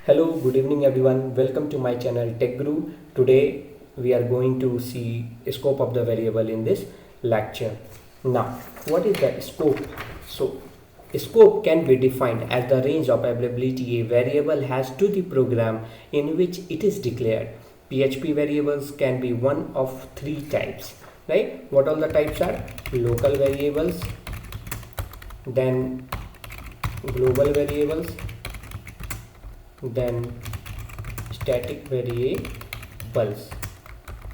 Hello, good evening everyone. Welcome to my channel Tech Guru. Today we are going to see scope of the variable in this lecture. Now, what is the scope? So, scope can be defined as the range of availability a variable has to the program in which it is declared. PHP variables can be one of three types, right? What all the types are? Local variables, then global variables, then static variables,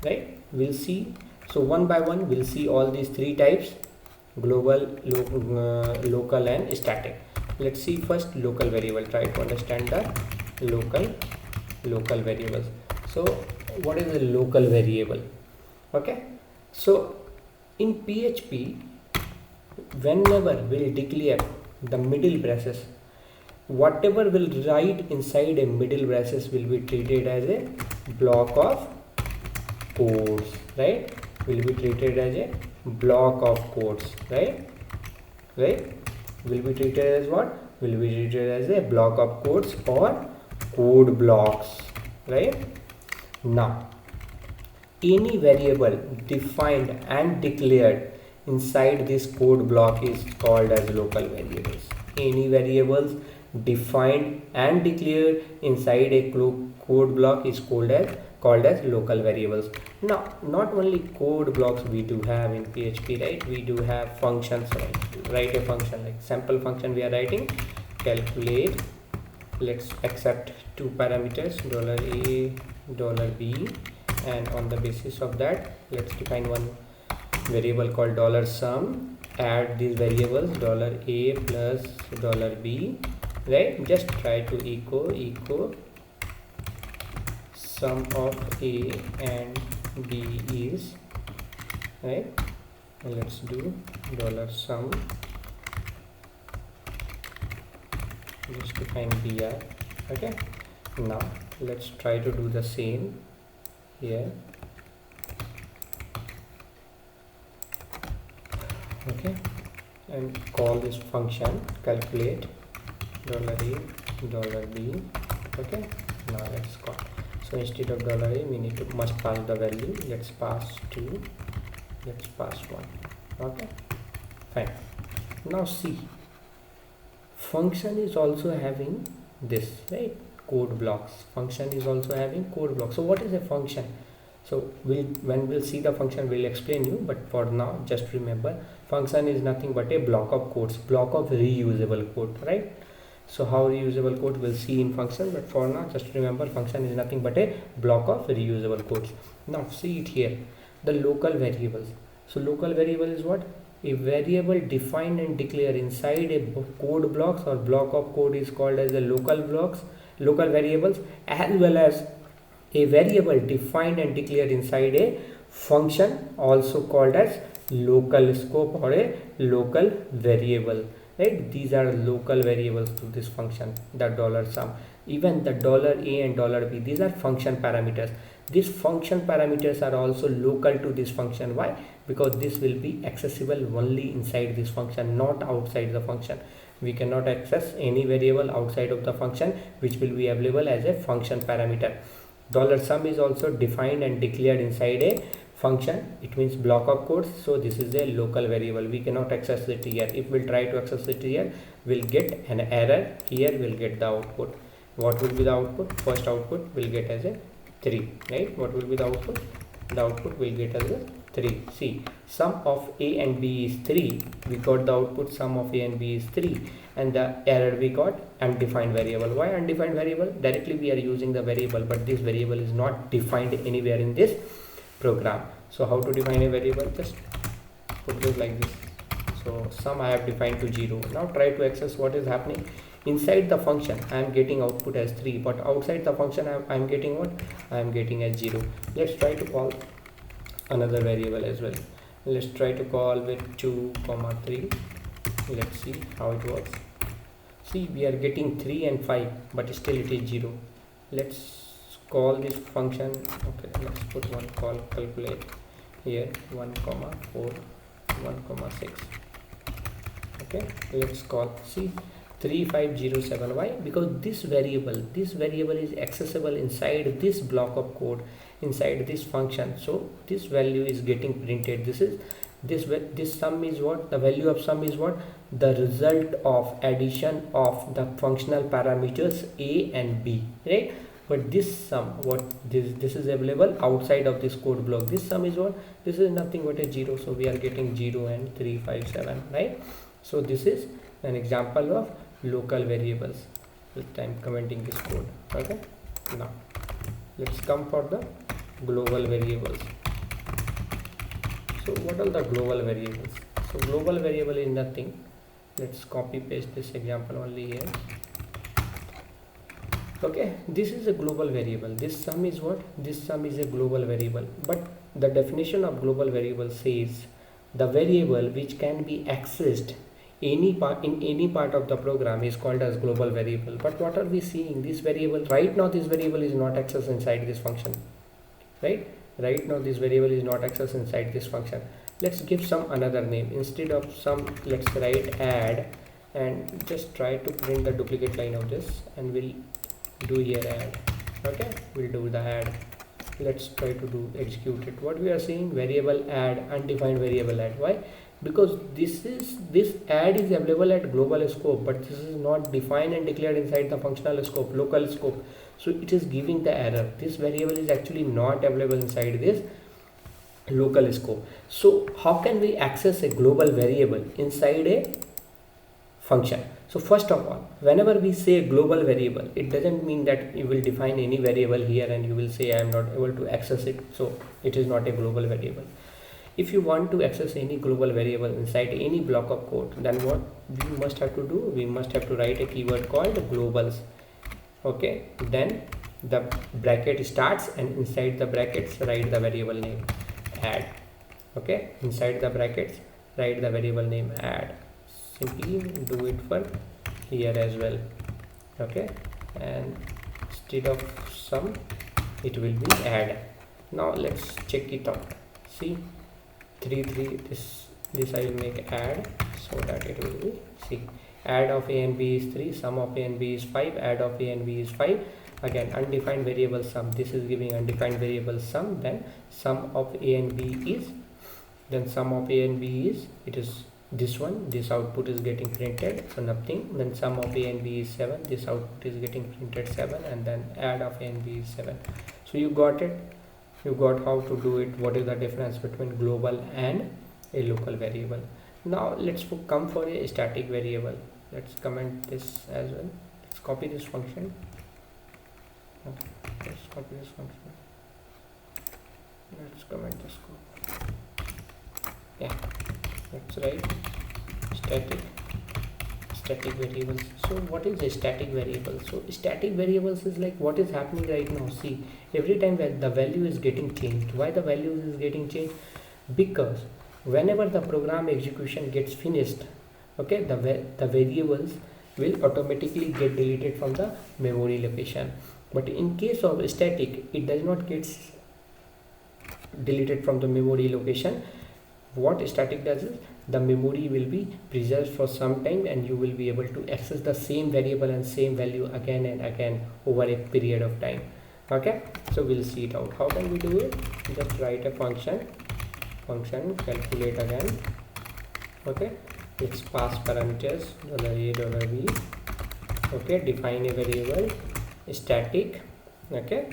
right? We'll see, so one by one we'll see all these three types: global, local and static. Let's see first local variable. Try to understand the local variables. So what is a local variable? Okay, so in PHP, whenever we'll declare the middle braces, whatever will write inside a middle braces will be treated as a block of codes, right? Will be treated as a block of codes, right? Will be treated as what? Will be treated as a block of codes or code blocks, right? Now, any variable defined and declared inside this code block is called as local variables. Any variables defined and declared inside a code block is called as local variables. Now, not only code blocks we do have in PHP, right? We do have functions, right? Write a function like sample function we are writing, calculate. Let's accept two parameters, $a, $b, and on the basis of that, let's define one variable called $sum. Add these variables $a plus $b, right? Just try to echo sum of a and b is, right? And let's do $sum. Just define br. Okay, now let's try to do the same here. Okay, and call this function calculate $a, $b. Okay, now let's call. So instead of $a, we need to must pass the value. Let's pass 2, let's pass 1. Okay, fine. Now see, function is also having this, right? Code blocks. Function is also having code blocks. So what is a function? So when we'll see the function, we'll explain you, but for now just remember, function is nothing but a block of codes, block of reusable code, right? So how reusable code we'll see in function, but for now just remember, function is nothing but a block of reusable codes. Now see it here, the local variables. So local variable is what? A variable defined and declared inside a code blocks or block of code is called as the local variables, as well as a variable defined and declared inside a function also called as local scope or a local variable, right? These are local variables to this function, the $sum. Even the $a and $b, these are function parameters. These function parameters are also local to this function. Why? Because this will be accessible only inside this function, not outside the function. We cannot access any variable outside of the function which will be available as a function parameter. $sum is also defined and declared inside a function. It means block of codes. So this is a local variable. We cannot access it here. If we'll try to access it here, we'll get an error. Here we'll get the output. What will be the output? First output we'll get as a 3, right? What will be the output? The output will get as a 3. See, sum of a and b is 3. We got the output sum of a and b is 3, and the error we got undefined variable. Why undefined variable? Directly we are using the variable, but this variable is not defined anywhere in this program. So how to define a variable? Just put this like this. So sum I have defined to 0. Now try to access what is happening inside the function. I am getting output as 3, but outside the function I am getting what? I am getting as 0. Let's try to call another variable as well. Let's try to call with 2, 3. Let's see how it works. See, we are getting 3 and 5, but still it is 0. Let's call this function. Okay, let's put one call calculate here, 1, 4, 1, 6. Okay, let's call. See, 3507. Why? Because this variable is accessible inside this block of code, inside this function. So this value is getting printed. This sum is what? The value of sum is what? The result of addition of the functional parameters a and b, right? But this sum, what this is available outside of this code block. This sum is what? This is nothing but a 0. So we are getting 0 and 357, right? So this is an example of local variables. I'm commenting this code. Okay, now let's come for the global variables. So what are the global variables? So global variable is nothing. Let's copy paste this example only here. Okay, this is a global variable. This sum is what? This sum is a global variable. But the definition of global variable says the variable which can be accessed in any part of the program is called as global variable. But what are we seeing? This variable right now, this variable is not accessed inside this function, right now this variable is not accessed inside this function. Let's give some another name. Instead of sum, let's write add, and just try to print the duplicate line of this, and we'll do here add. Okay, we'll do the add. Let's try to execute it. What we are seeing, variable add, undefined variable add. Why? Because this add is available at global scope, but this is not defined and declared inside the functional scope, local scope. So it is giving the error. This variable is actually not available inside this local scope. So how can we access a global variable inside a function? So first of all, whenever we say global variable, it doesn't mean that you will define any variable here and you will say I am not able to access it, so it is not a global variable. If you want to access any global variable inside any block of code, then what we must have to do? We must have to write a keyword called globals. Okay, then the bracket starts, and inside the brackets write the variable name add. Okay, inside the brackets write the variable name add. Simply do it for here as well. Okay, and instead of sum it will be add. Now let's check it out. See, 3 this I will make add, so that it will be, see, add of a and b is 3, sum of a and b is 5, add of a and b is 5. Again, undefined variable sum, this is giving undefined variable sum, then sum of a and b is, then sum of a and b is, it is this one, this output is getting printed, so nothing. Then sum of a and b is 7, this output is getting printed 7, and then add of a and b is 7. So you got it, you got how to do it, what is the difference between global and a local variable. Now let's come for a static variable. Let's comment this as well. Let's copy this function. Okay, let's copy this function. Let's comment this code. Yeah, that's right. Static variables. So what is a static variable? So static variables is like what is happening right now. See, every time the value is getting changed. Why the value is getting changed? Because whenever the program execution gets finished, okay, the variables will automatically get deleted from the memory location. But in case of static, it does not get deleted from the memory location. What static does is the memory will be preserved for some time, and you will be able to access the same variable and same value again and again over a period of time. Okay, so we'll see it out. How can we do it? Just write a function calculate again. Okay, let's pass parameters $a, $b. Okay, define a variable static. Okay,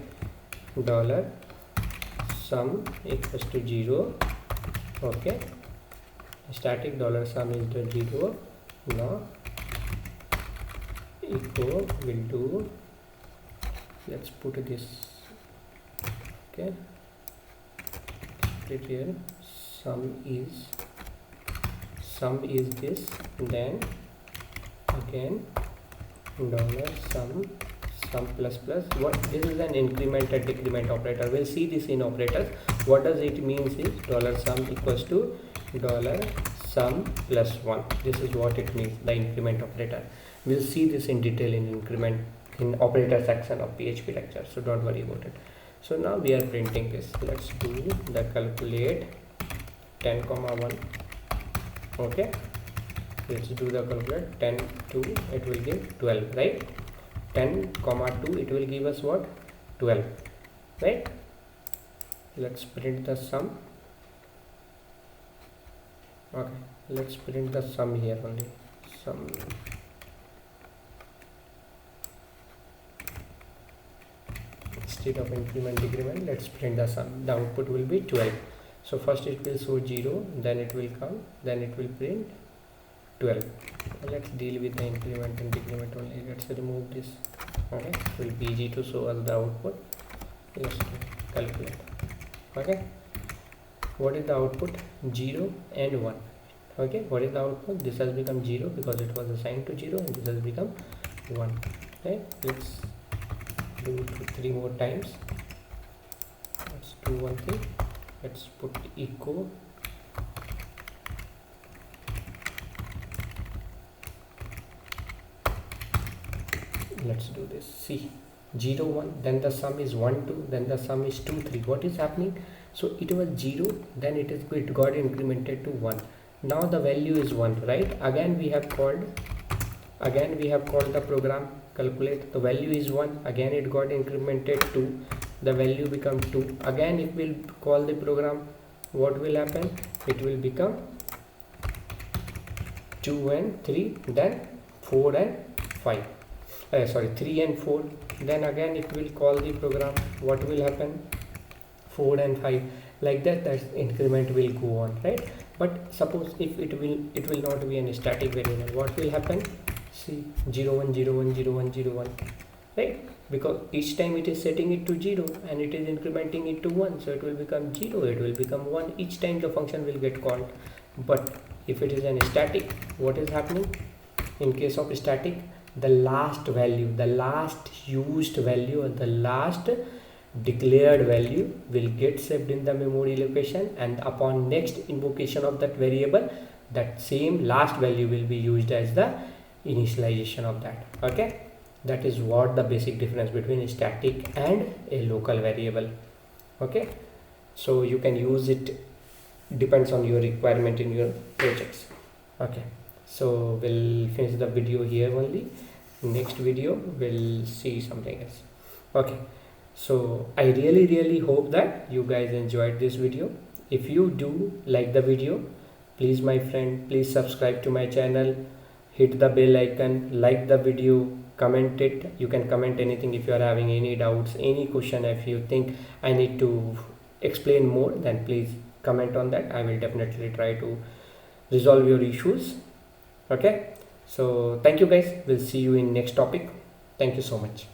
$sum equals to 0. Okay, static $sum is the 0. Now echo will do, let's put this, okay, put it here, sum is this, then again $sum plus plus. What this is an increment and decrement operator. We'll see this in operators. What does it means is $sum equals to $sum plus 1. This is what it means, the increment operator. We'll see this in detail in increment in operator section of PHP lecture, so don't worry about it. So now we are printing this. Let's do the calculate 10, 1. Okay, let's do the calculate. 10 2 it will give 12, right? 10 comma 2 it will give us what? 12, right? Let's print the sum. Okay, let's print the sum here only. Sum. Instead of increment decrement, let's print the sum. The output will be 12. So first it will show 0, then it will come, then it will print 12. Let's deal with the increment and decrement only. Let's remove this. Okay, it will be easy to show us the output. Let's calculate. Okay, what is the output? 0 and 1. Okay, what is the output? This has become 0 because it was assigned to 0, and this has become 1. Okay, let's do 3 more times. Let's do one thing. Let's put echo let's do this. See, 0 1, then the sum is 1 2, then the sum is 2 3. What is happening? So it was 0, then it got incremented to 1. Now the value is 1, right? Again we have called the program calculate. The value is 1, again it got incremented to, the value become 2. Again if we'll call the program, what will happen? It will become 2 and 3, then 4 and 5. 3 and 4. Then again if we'll call the program, what will happen? 4 and 5. Like that increment will go on, right? But suppose if it will not be a static variable, what will happen? See, 0 1 0 1 0 1 0 1, right? Because each time it is setting it to 0 and it is incrementing it to 1, so it will become 0, it will become 1 each time the function will get called. But if it is an static, what is happening? In case of static, the last value, the last used value, or the last declared value will get saved in the memory location, and upon next invocation of that variable, that same last value will be used as the initialization of that. Okay, that is what the basic difference between a static and a local variable. Okay, so you can use it, depends on your requirement in your projects. Okay, so we'll finish the video here only. Next video we'll see something else. Okay, so I really hope that you guys enjoyed this video. If you do like the video, please my friend, please subscribe to my channel, hit the bell icon, like the video, comment it. You can comment anything if you are having any doubts, any question. If you think I need to explain more, then please comment on that. I will definitely try to resolve your issues. Okay, so thank you guys, we'll see you in next topic. Thank you so much.